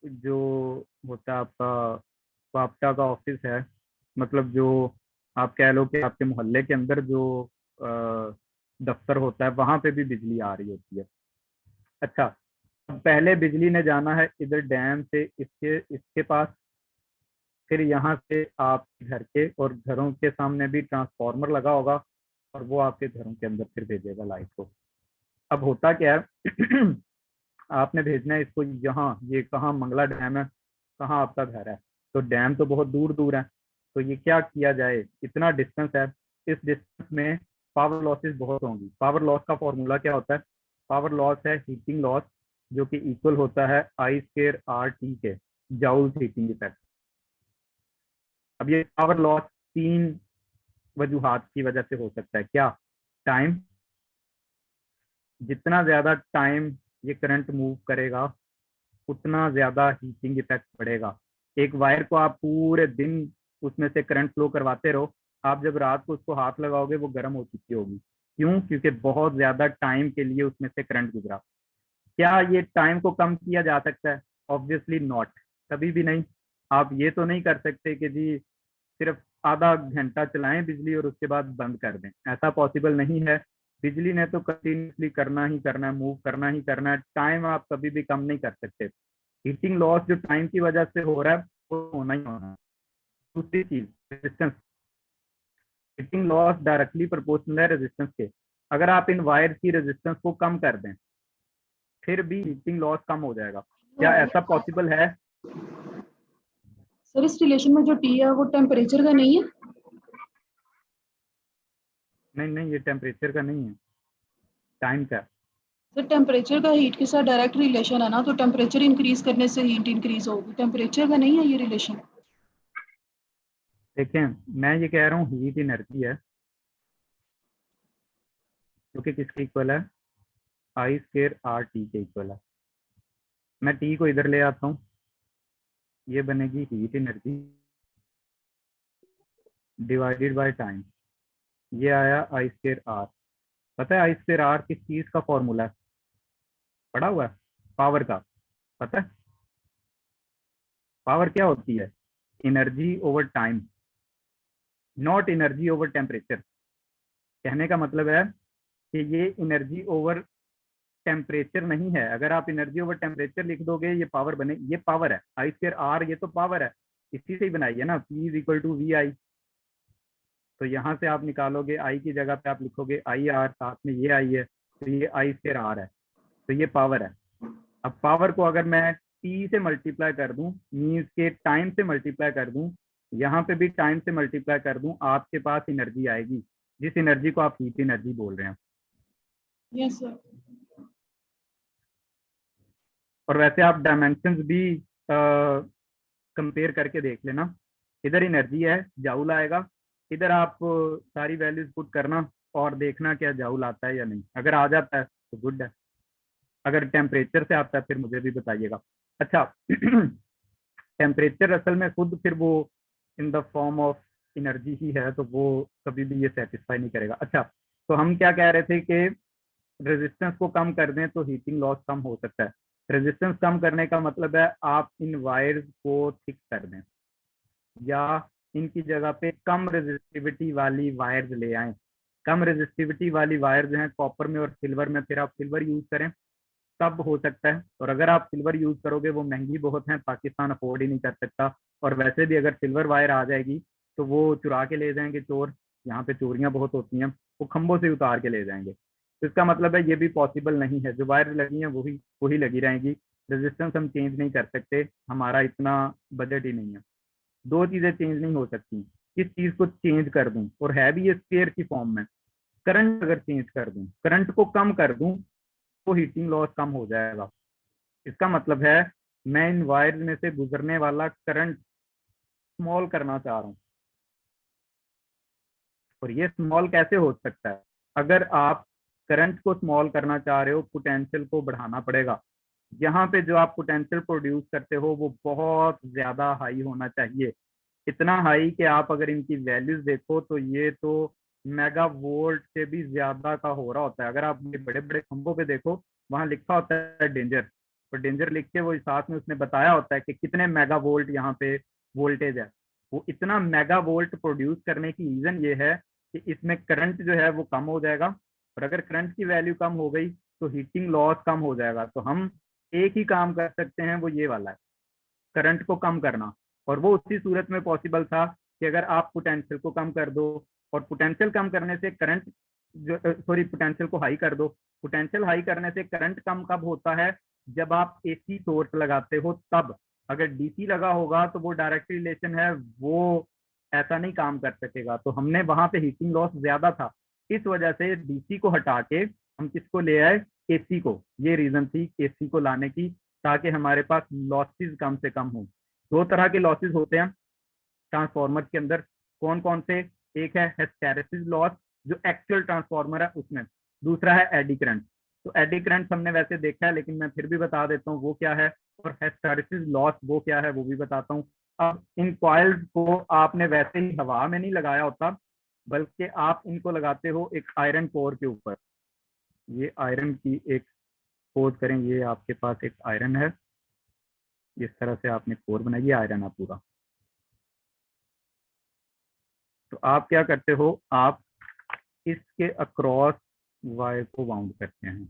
जो होता है आपका वापटा का ऑफिस है। मतलब जो आप कह लो कि आपके मोहल्ले के अंदर जो दफ्तर होता है वहां पे भी बिजली आ रही होती है। अच्छा, अब पहले बिजली ने जाना है इधर डैम से इसके इसके पास, फिर यहाँ से आपके घर के और घरों के सामने भी ट्रांसफार्मर लगा होगा और वो आपके घरों के अंदर फिर भेजेगा लाइट को। अब होता क्या है आपने भेजना है इसको यहाँ, ये कहाँ मंगला डैम है, कहाँ आपका घर है, तो डैम तो बहुत दूर दूर है। तो ये क्या किया जाए, इतना डिस्टेंस है, इस डिस्टेंस में पावर लॉसेस बहुत होंगी। पावर लॉस का फॉर्मूला क्या होता है? पावर लॉस है हीटिंग लॉस, जो कि इक्वल होता है आई स्क्वायर आर टी के, जाउल्स हीटिंग इफेक्ट। अब ये पावर लॉस 3 वजूहात की वजह से हो सकता है। क्या? टाइम, जितना ज्यादा टाइम ये करंट मूव करेगा उतना ज्यादा हीटिंग इफेक्ट बढ़ेगा। एक वायर को आप पूरे दिन उसमें से करंट फ्लो करवाते रहो, आप जब रात को उसको हाथ लगाओगे वो गर्म हो चुकी होगी। क्यों? क्योंकि बहुत ज्यादा टाइम के लिए उसमें से करंट गुजरा। क्या ये टाइम को कम किया जा सकता है? ऑब्वियसली नॉट, कभी भी नहीं। आप ये तो नहीं कर सकते कि जी सिर्फ आधा घंटा चलाएं बिजली और उसके बाद बंद कर दें, ऐसा पॉसिबल नहीं है। बिजली ने तो कंटिन्यूसली करना ही करना है, मूव करना ही करना है। टाइम आप कभी भी कम नहीं कर सकते। हीटिंग लॉस जो टाइम की वजह से हो रहा है वो होना ही होना है। दूसरी चीज resistance, heating loss directly proportional है रेजिस्टेंस के। अगर आप इन वायर की रेजिस्टेंस को कम कर दें फिर भी हीटिंग लॉस कम हो जाएगा। क्या ऐसा पॉसिबल है? सर इस रिलेशन में जो टी है वो टेम्परेचर का नहीं है? नहीं नहीं, ये टेम्परेचर का नहीं है, टाइम का है। सर टेम्परेचर का हीट के साथ डायरेक्ट रिलेशन है ना, तो टेम्परेचर इंक्रीज करने से हीट इंक्रीज होगी, टेम्परेचर का नहीं है ये रिलेशन। देखें, मैं ये कह रहा हूँ हीट एनर्जी है, जो कि किसके इक्वल है? आई स्क्वायर आर टी के इक्वल है। मैं टी को इधर ले आता हूँ, ये बनेगी heat energy divided by time, ये आया आई स्क्वायर आर। पता है आई स्क्वायर आर किस चीज का फॉर्मूला है? पढ़ा हुआ है? पावर का। पता है पावर क्या होती है? Energy over time, not energy over temperature. कहने का मतलब है कि ये एनर्जी ओवर टेम्परेचर नहीं है। अगर आप एनर्जी ओवर टेम्परेचर लिख दोगे ये पावर बने, ये पावर है। आई स्क्वायर आर ये तो पावर है, इसी से ही बनाई है ना, P is equal to V I. तो यहाँ से आप निकालोगे, आई की जगह पे आप लिखोगे आई आर, साथ में ये आई है, तो ये आई स्क्वायर आर है, तो ये पावर है। अब पावर को अगर मैं टी से मल्टीप्लाई कर दूं, मीन्स के टाइम से मल्टीप्लाई कर दूं, यहाँ पे भी टाइम से मल्टीप्लाई कर दूं, आपके पास एनर्जी आएगी, जिस एनर्जी को आप हीट एनर्जी बोल रहे हैं। Yes sir. और वैसे आप डायमेंशंस भी कंपेयर करके देख लेना, इधर एनर्जी है, जाउल आएगा, इधर आप सारी वैल्यूज पुट करना और देखना क्या जाउल आता है या नहीं। अगर आ जाता है तो गुड है, अगर टेम्परेचर से आता है फिर मुझे भी बताइएगा। अच्छा टेम्परेचर असल में खुद फिर वो in the form of energy ही है, तो वो कभी भी ये सेटिस्फाई नहीं करेगा। अच्छा, तो हम क्या कह रहे थे कि रेजिस्टेंस को कम कर दें तो हीटिंग लॉस कम हो सकता है। रेजिस्टेंस कम करने का मतलब है आप इन वायर्स को थिक कर दें, या इनकी जगह पे कम रेजिस्टिविटी वाली वायर्स ले आएं। कम रेजिस्टिविटी वाली वायर्स हैं कॉपर में और सिल्वर में, फिर आप सिल्वर यूज करें, तब हो सकता है। और अगर आप सिल्वर यूज करोगे वो महंगी बहुत है, पाकिस्तान अफोर्ड ही नहीं कर सकता। और वैसे भी अगर सिल्वर वायर आ जाएगी तो वो चुरा के ले जाएंगे चोर, यहाँ पे चोरियां बहुत होती हैं, वो खंभों से उतार के ले जाएंगे। तो इसका मतलब है ये भी पॉसिबल नहीं है, जो वायर लगी हैं वही वही लगी रहेंगी। रेजिस्टेंस हम चेंज नहीं कर सकते, हमारा इतना बजट ही नहीं है। दो चीजें चेंज नहीं हो सकती, किस चीज को चेंज कर दूं, और है भी ये स्केयर की फॉर्म में। करंट अगर चेंज कर दूं, करंट को कम कर दूं, तो हीटिंग लॉस कम हो जाएगा। इसका मतलब है मैं इन वायर्स में से गुजरने वाला करंट स्मॉल करना चाह रहा हूँ। और ये स्मॉल कैसे हो सकता है? अगर आप करंट को स्मॉल करना चाह रहे हो, पोटेंशियल को बढ़ाना पड़ेगा। यहाँ पे जो आप पोटेंशियल प्रोड्यूस करते हो वो बहुत ज्यादा हाई होना चाहिए, इतना हाई कि आप अगर इनकी वैल्यूज देखो तो ये तो मेगा वोल्ट से भी ज्यादा का हो रहा होता है। अगर आप ये बड़े बड़े खंभों पे देखो, वहां लिखा होता है डेंजर, और डेंजर लिख के वो साथ में उसने बताया होता है कि कितने मेगा वोल्ट यहाँ पे वोल्टेज है। वो इतना मेगा वोल्ट प्रोड्यूस करने की रीजन ये है कि इसमें करंट जो है वो कम हो जाएगा, और अगर करंट की वैल्यू कम हो गई तो हीटिंग लॉस कम हो जाएगा। तो हम एक ही काम कर सकते हैं, वो ये वाला है, करंट को कम करना। और वो उसी सूरत में पॉसिबल था कि अगर आप पोटेंशियल को कम कर दो, और पोटेंशियल कम करने से करंट जो सॉरी पोटेंशियल को हाई कर दो। पोटेंशियल हाई करने से करंट कम कब होता है? जब आप एसी सोर्स लगाते हो तब। अगर डीसी लगा होगा तो वो डायरेक्ट रिलेशन है, वो ऐसा नहीं काम कर सकेगा। तो हमने वहां पे हीटिंग लॉस ज्यादा था, इस वजह से डीसी को हटा के हम किसको ले आए? एसी को। ये रीजन थी एसी को लाने की, ताकि हमारे पास लॉसेस कम से कम हो। दो तरह के लॉसेस होते हैं ट्रांसफार्मर के अंदर, कौन कौन से? एक है हिस्टैरिसीस लॉस, जो एक्चुअल ट्रांसफार्मर है उसमें। दूसरा है एडी करंट। तो एडी करंट हमने वैसे देखा है, लेकिन मैं फिर भी बता देता हूँ वो क्या है, और हिस्टैरिसीस लॉस वो क्या है वो भी बताता हूँ। अब इन कॉइल्स को आपने वैसे ही हवा में नहीं लगाया होता, बल्कि आप इनको लगाते हो एक आयरन कोर के ऊपर। ये आयरन की एक, सपोज करें ये आपके पास एक आयरन है, इस तरह से आपने कोर बनाई, ये आयरन है पूरा। तो आप क्या करते हो, आप इसके अक्रॉस वायर को बाउंड करते हैं।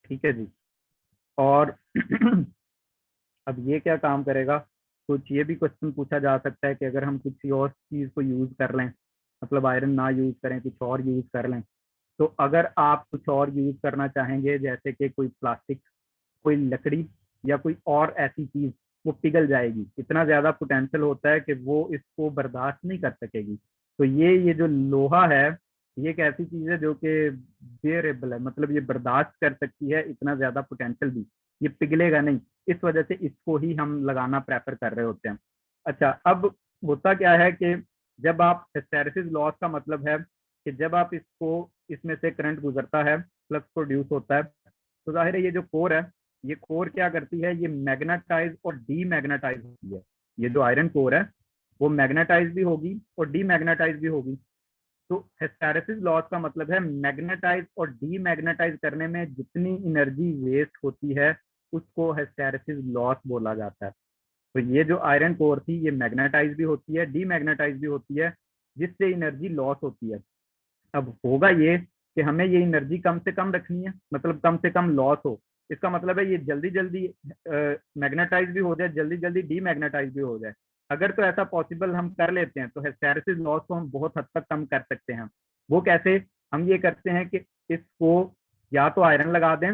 ठीक है जी। और अब ये क्या काम करेगा? कुछ ये भी क्वेश्चन पूछा जा सकता है कि अगर हम किसी और चीज को यूज कर लें मतलब आयरन ना यूज करें, कुछ और यूज कर लें। तो अगर आप कुछ और यूज करना चाहेंगे, जैसे कि कोई प्लास्टिक, कोई लकड़ी या कोई और ऐसी चीज, वो पिघल जाएगी, इतना ज्यादा पोटेंशियल होता है कि वो इसको बर्दाश्त नहीं कर सकेगी। तो ये जो लोहा है, ये एक ऐसी चीज है जो कि बेरेबल है, मतलब ये बर्दाश्त कर सकती है इतना ज्यादा पोटेंशियल भी, ये पिघलेगा नहीं। इस वजह से इसको ही हम लगाना प्रेफर कर रहे होते हैं। अच्छा, अब होता क्या है कि जब आप हिस्टैरिसीस लॉस का मतलब है कि जब आप इसको, इसमें से करंट गुजरता है, फ्लक्स प्रोड्यूस होता है, तो जाहिर है ये जो कोर है, ये कोर क्या करती है, ये मैग्नेटाइज और डीमैग्नेटाइज होती है। ये जो आयरन कोर है वो मैग्नेटाइज भी होगी और डीमैग्नेटाइज भी होगी। तो हिस्टैरिसीस लॉस का मतलब है मैग्नेटाइज और डीमैग्नेटाइज करने में जितनी एनर्जी वेस्ट होती है उसको हिस्टैरिसीस लॉस बोला जाता है। तो ये जो आयरन कोर थी, ये मैग्नेटाइज भी होती है, डीमैग्नेटाइज भी होती है, जिससे एनर्जी लॉस होती है। अब होगा ये कि हमें ये एनर्जी कम से कम रखनी है, मतलब कम से कम लॉस हो। इसका मतलब है ये जल्दी जल्दी मैग्नेटाइज भी हो जाए, जल्दी जल्दी डीमैग्नेटाइज भी हो जाए। अगर तो ऐसा पॉसिबल हम कर लेते हैं तो हिस्टैरिसीस लॉस को हम बहुत हद तक कम कर सकते हैं। वो कैसे? हम ये करते हैं कि इसको या तो आयरन लगा दें,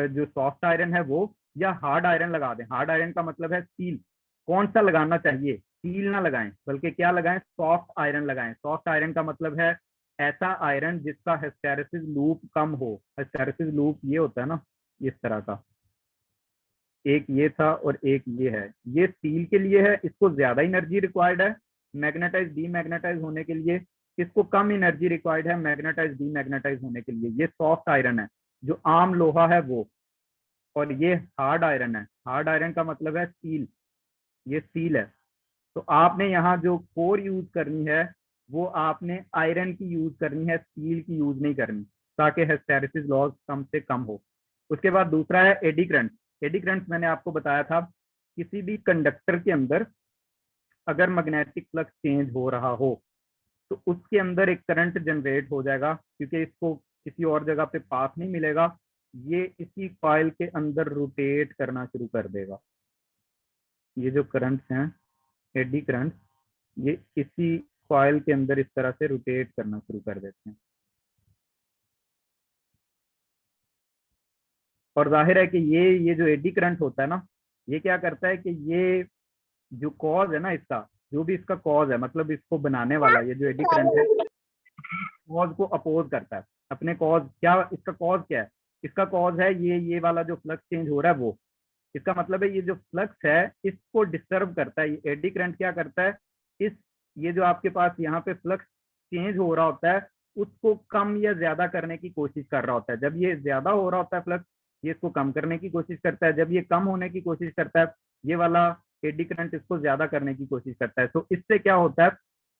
जो सॉफ्ट आयरन है वो, या हार्ड आयरन लगा दें। हार्ड आयरन का मतलब है स्टील। कौन सा लगाना चाहिए? स्टील ना लगाएं, बल्कि क्या लगाएं? सॉफ्ट आयरन लगाएं। सॉफ्ट आयरन का मतलब है ऐसा आयरन जिसका हिस्टैरिसीस लूप कम हो। हिस्टैरिसीस लूप ये होता है ना, इस तरह का, एक ये था और एक ये है। ये स्टील के लिए है, इसको ज्यादा एनर्जी रिक्वायर्ड है मैग्नेटाइज डीमैग्नेटाइज होने के लिए, इसको कम एनर्जी रिक्वायर्ड है मैग्नेटाइज डीमैग्नेटाइज होने के लिए। ये सॉफ्ट आयरन है, जो आम लोहा है वो। और ये हार्ड आयरन है। हार्ड आयरन का मतलब है स्टील, ये स्टील है। तो आपने यहाँ जो कोर यूज करनी है वो आपने आयरन की यूज करनी है, स्टील की यूज नहीं करनी, ताकि हिस्टैरिसीस लॉस कम से कम हो। उसके बाद दूसरा है एडी करंट। एडी करंट मैंने आपको बताया था, किसी भी कंडक्टर के अंदर अगर मैग्नेटिक फ्लक्स चेंज हो रहा हो तो उसके अंदर एक करंट जनरेट हो जाएगा, क्योंकि इसको किसी और जगह पे पाथ नहीं मिलेगा। ये इसी कॉइल के अंदर रोटेट करना शुरू कर देगा। ये जो करंट्स हैं, एडी करंट, ये इसी कॉइल के अंदर इस तरह से रोटेट करना शुरू कर देते हैं। और जाहिर है कि ये जो एडी करंट होता है ना, ये क्या करता है कि ये जो कॉज है ना, इसका जो भी इसका कॉज है, मतलब इसको बनाने वाला, ये जो एडी करंट है, कॉज को अपोज करता है अपने कॉज। क्या इसका कॉज क्या है? इसका कॉज है ये वाला जो फ्लक्स चेंज हो रहा है वो। इसका मतलब है ये जो फ्लक्स है इसको डिस्टर्ब करता है। ये एडी करंट क्या करता है, इस ये जो आपके पास यहाँ पे फ्लक्स चेंज हो रहा होता है उसको कम या ज्यादा करने की कोशिश कर रहा होता है। जब ये ज्यादा हो रहा होता है फ्लक्स, ये इसको कम करने की कोशिश करता है। जब ये कम होने की कोशिश करता है, ये वाला एडी करंट इसको ज्यादा करने की कोशिश करता है। तो इससे क्या होता है,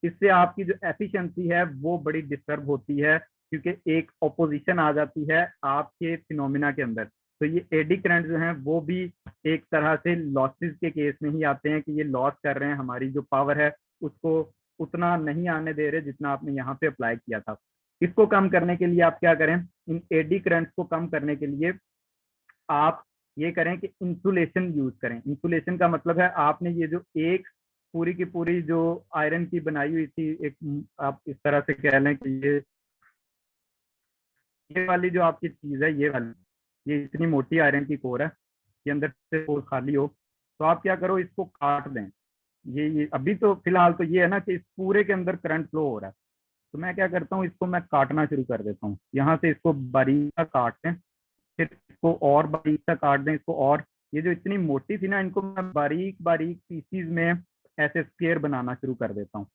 इससे आपकी जो एफिशिएंसी है वो बड़ी डिस्टर्ब होती है, क्योंकि एक ऑपोजिशन आ जाती है आपके फिनोमिना के अंदर। तो ये एडी करंट जो हैं वो भी एक तरह से लॉसेस के केस में ही आते हैं, कि ये लॉस कर रहे हैं, हमारी जो पावर है उसको उतना नहीं आने दे रहे जितना आपने यहाँ पे अप्लाई किया था। इसको कम करने के लिए आप क्या करें, इन एडी करंट्स को कम करने के लिए आप ये करें कि इंसुलेशन यूज करें। इंसुलेशन का मतलब है आपने ये जो एक पूरी की पूरी जो आयरन की बनाई हुई थी, एक आप इस तरह से कह लें कि ये वाली जो आपकी चीज है, ये वाली, ये इतनी मोटी आयरन की कोर है, ये अंदर से कोर खाली हो, तो आप क्या करो, इसको काट दें। ये अभी तो फिलहाल तो ये है ना कि इस पूरे के अंदर करंट फ्लो हो रहा है। तो मैं क्या करता हूँ, इसको मैं काटना शुरू कर देता हूँ। यहाँ से इसको बारीक सा काट दें, फिर इसको और बारीक सा काट दें इसको। और ये जो इतनी मोटी थी ना, इनको मैं बारीक बारीक पीसीज में ऐसे स्क्वायर बनाना शुरू कर देता हूँ।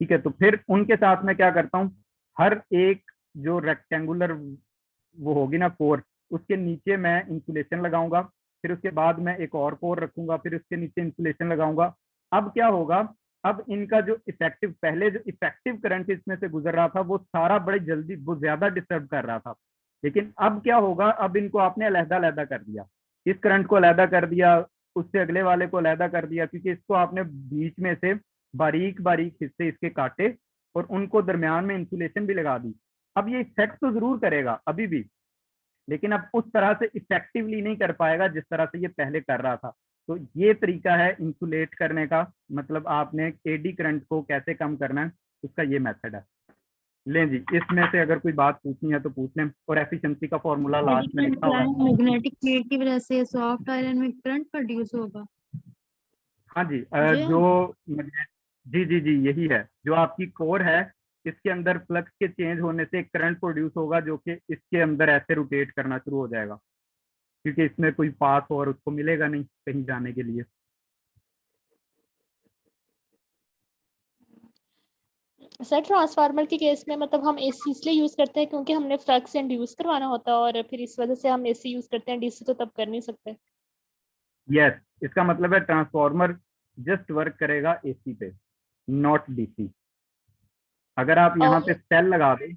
ठीक है, तो फिर उनके साथ मैं क्या करता हूँ, हर एक जो रेक्टेंगुलर वो होगी ना कोर, उसके नीचे मैं इंसुलेशन लगाऊंगा। फिर उसके बाद मैं एक और कोर रखूंगा, फिर उसके नीचे इंसुलेशन लगाऊंगा। अब क्या होगा, अब इनका जो इफेक्टिव, पहले जो इफेक्टिव करंट इसमें से गुजर रहा था वो सारा बड़े जल्दी, वो ज्यादा डिस्टर्ब कर रहा था। लेकिन अब क्या होगा, अब इनको आपने अलहदा अलहदा कर दिया। इस करंट को अलहदा कर दिया, उससे अगले वाले को अलहदा कर दिया, क्योंकि इसको आपने बीच में से बारीक बारीक हिस्से इसके काटे और उनको दरमियान में इंसुलेशन भी लगा दी। अब ये इफेक्ट तो जरूर करेगा अभी भी, लेकिन अब उस तरह से इफेक्टिवली नहीं कर पाएगा जिस तरह से ये पहले कर रहा था। तो ये तरीका है इंसुलेट करने का, मतलब आपने एडी करंट को कैसे कम करना है। उसका ये मेथड है। लें जी, इसमें से अगर कोई बात पूछनी है तो पूछ लें। और एफिशिएंसी का फॉर्मूला लास्ट में लिखा हुआ है। मैग्नेटिक फील्ड की वजह से सॉफ्ट आयरन में करंट प्रोड्यूस होगा। हाँ जी, ये जो जी जी जी यही है, जो आपकी कोर है इसके अंदर फ्लक्स के चेंज होने से एक करंट प्रोड्यूस होगा जो कि इसके अंदर ऐसे रोटेट करना शुरू हो जाएगा, क्योंकि इसमें कोई पाथ और उसको मिलेगा नहीं कहीं जाने के लिए। सर ट्रांसफार्मर के केस में मतलब हम एसी इसलिए यूज करते हैं क्योंकि हमने फ्लक्स इंड्यूस करवाना होता है और फिर इस वजह से हम एसी यूज करते हैं, डीसी तो तब कर नहीं सकते। यस, इसका मतलब है ट्रांसफार्मर जस्ट वर्क करेगा एसी पे, नॉट डीसी। अगर आप यहाँ पे और सेल लगा दें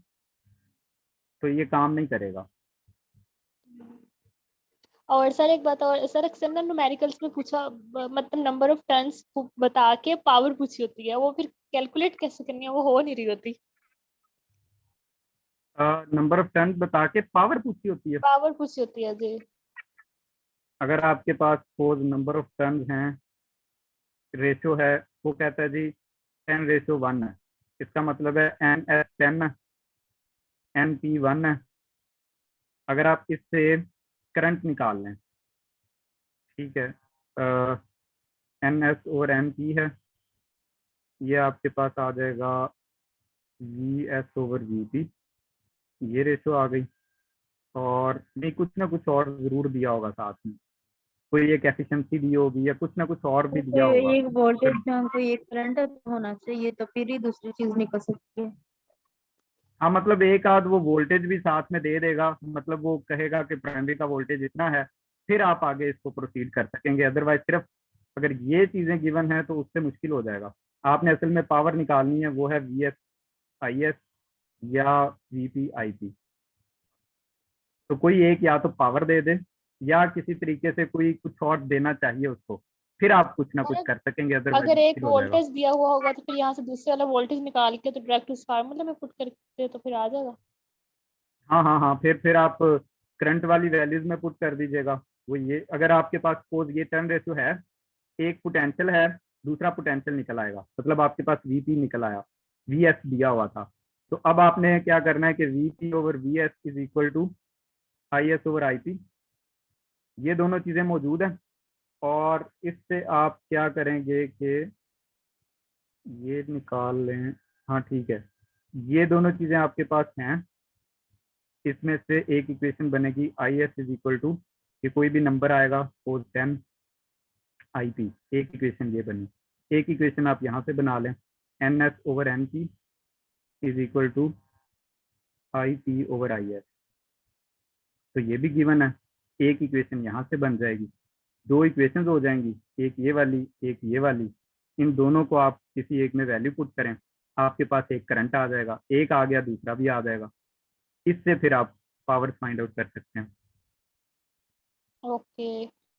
तो ये काम नहीं करेगा। सर एक बात और सर, अक्सर ना न्यूमेरिकल्स में पूछा मतलब नंबर ऑफ टर्न्स बता के पावर पूछी होती है, वो फिर कैलकुलेट कैसे करनी है, वो हो नहीं रही होती। नंबर ऑफ टर्न बता के पावर पूछी होती है। पावर पूछी होती है जी। अगर आपके पास सपोज नंबर ऑफ टर्न हैं, रेशो है, वो कहता है जी 10:1 है, इसका मतलब है NS 10 है, NP 1 है। अगर आप इससे करंट निकाल लें, ठीक है, NS और NP है, ये आपके पास आ जाएगा VS/VP, ये रेशो आ गई। और नहीं, कुछ ना कुछ और जरूर दिया होगा साथ में, कोई एक एफिशिएंसी दी होगी या कुछ ना कुछ और भी दिया होगा। एक वोल्टेज जहाँ कोई एक करंट होना चाहिए तो फिर ही दूसरी चीज निकल सकती है। हाँ, मतलब एक आध वो वोल्टेज भी साथ में दे देगा, मतलब वो कहेगा कि प्राइमरी का वोल्टेज इतना है, फिर आप आगे इसको प्रोसीड कर सकेंगे। अदरवाइज सिर्फ अगर ये चीजें गिवन है तो उससे मुश्किल हो जाएगा। आपने असल में पावर निकालनी है, वो है VS/IS या VP/IP। तो कोई एक या तो पावर दे दे या किसी तरीके से कोई कुछ और देना चाहिए उसको, फिर आप कुछ ना कुछ सर कर सकेंगे, अदरवाइज अगर एक मुश्किल हो जाएगा। वोल्टेज दिया हुआ होगा तो फिर यहाँ से दूसरे वाला वोल्टेज निकाल के तो डायरेक्ट उस फार्मूला में पुट करते तो फिर आ जाएगा। हाँ हाँ हाँ, फिर आप करंट वाली वैल्यूज में पुट कर दीजिएगा। वो ये, अगर आपके पास सपोज ये टर्न रेशो है, एक पोटेंशियल है, दूसरा पोटेंशियल निकल आएगा, मतलब आपके पास VP निकल आया, VS दिया हुआ था। तो अब आपने क्या करना है कि VP/VS is equal to IS/IP, ये दोनों चीजें मौजूद हैं। और इससे आप क्या करेंगे कि ये निकाल लें, हाँ ठीक है, ये दोनों चीजें आपके पास हैं। इसमें से एक इक्वेशन बनेगी IS इज इक्वल टू, ये कोई भी नंबर आएगा सपोज 10IP, एक इक्वेशन ये बनी। एक इक्वेशन आप यहाँ से बना लें, NS/NP is equal to IP/IS, तो ये भी गिवन है। एक इक्वेशन यहाँ से बन जाएगी, दो इक्वेशंस हो जाएंगी, एक ये वाली एक ये वाली। इन दोनों को आप किसी एक में वैल्यू पुट करें, आपके पास एक करंट आ जाएगा, एक आ गया दूसरा भी आ जाएगा। इससे फिर आप पावर फाइंड आउट कर सकते हैं। ओके।